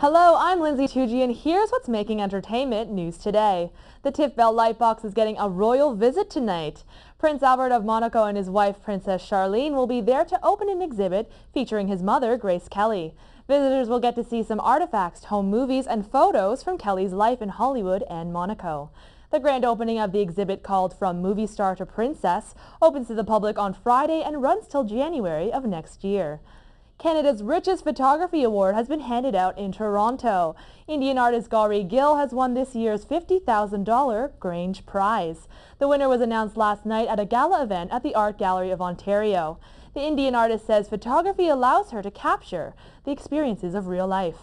Hello, I'm Lindsay Tucci, and here's what's making entertainment news today. The Tiff Bell Lightbox is getting a royal visit tonight. Prince Albert of Monaco and his wife, Princess Charlene, will be there to open an exhibit featuring his mother, Grace Kelly. Visitors will get to see some artifacts, home movies, and photos from Kelly's life in Hollywood and Monaco. The grand opening of the exhibit, called From Movie Star to Princess, opens to the public on Friday and runs till January of next year. Canada's richest photography award has been handed out in Toronto. Indian artist Gauri Gill has won this year's $50,000 Grange Prize. The winner was announced last night at a gala event at the Art Gallery of Ontario. The Indian artist says photography allows her to capture the experiences of real life.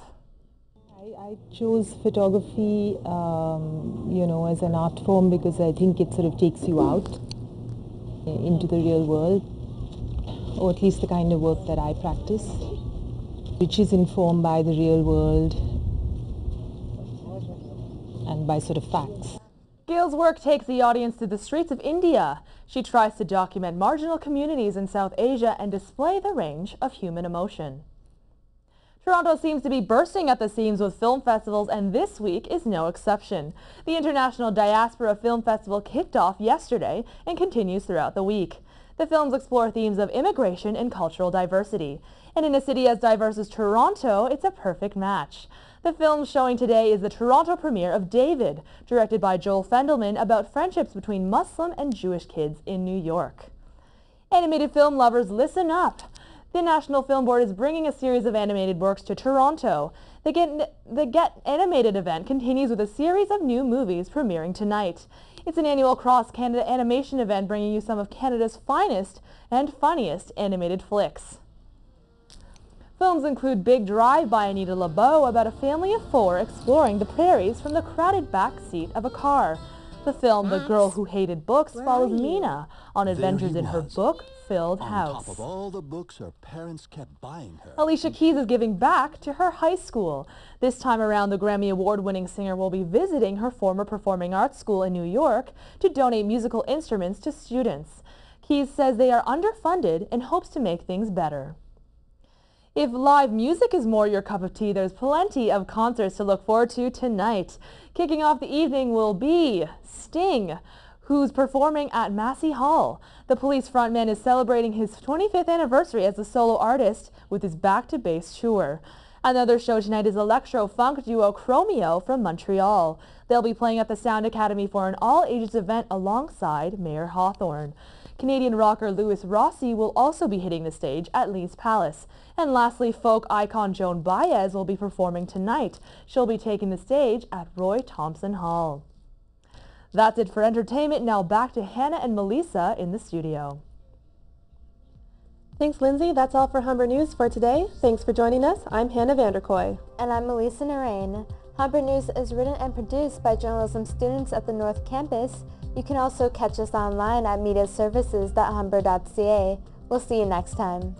I chose photography, as an art form because I think it sort of takes you out into the real world, or at least the kind of work that I practice, which is informed by the real world and by sort of facts. Gill's work takes the audience to the streets of India. She tries to document marginal communities in South Asia and display the range of human emotion. Toronto seems to be bursting at the seams with film festivals, and this week is no exception. The International Diaspora Film Festival kicked off yesterday and continues throughout the week. The films explore themes of immigration and cultural diversity. And in a city as diverse as Toronto, it's a perfect match. The film showing today is the Toronto premiere of David, directed by Joel Fendelman, about friendships between Muslim and Jewish kids in New York. Animated film lovers, listen up. The National Film Board is bringing a series of animated works to Toronto. The Get Animated event continues with a series of new movies premiering tonight. It's an annual cross-Canada animation event bringing you some of Canada's finest and funniest animated flicks. Films include Big Drive by Anita LeBeau, about a family of 4 exploring the prairies from the crowded back seat of a car. The film The Girl Who Hated Books follows Mina on adventures in her book-filled house. On top of all the books her parents kept buying her. Alicia Keys is giving back to her high school. This time around, the Grammy Award-winning singer will be visiting her former performing arts school in New York to donate musical instruments to students. Keys says they are underfunded and hopes to make things better. If live music is more your cup of tea, there's plenty of concerts to look forward to tonight. Kicking off the evening will be Sting, who's performing at Massey Hall. The Police frontman is celebrating his 25th anniversary as a solo artist with his Back to Base tour. Another show tonight is electro-funk duo Chromeo from Montreal. They'll be playing at the Sound Academy for an all-ages event alongside Mayor Hawthorne. Canadian rocker Louis Rossi will also be hitting the stage at Lee's Palace. And lastly, folk icon Joan Baez will be performing tonight. She'll be taking the stage at Roy Thompson Hall. That's it for entertainment. Now back to Hannah and Melissa in the studio. Thanks, Lindsay. That's all for Humber News for today. Thanks for joining us. I'm Hannah Vanderkoy. And I'm Melissa Narain. Humber News is written and produced by journalism students at the North Campus. You can also catch us online at mediaservices.humber.ca. We'll see you next time.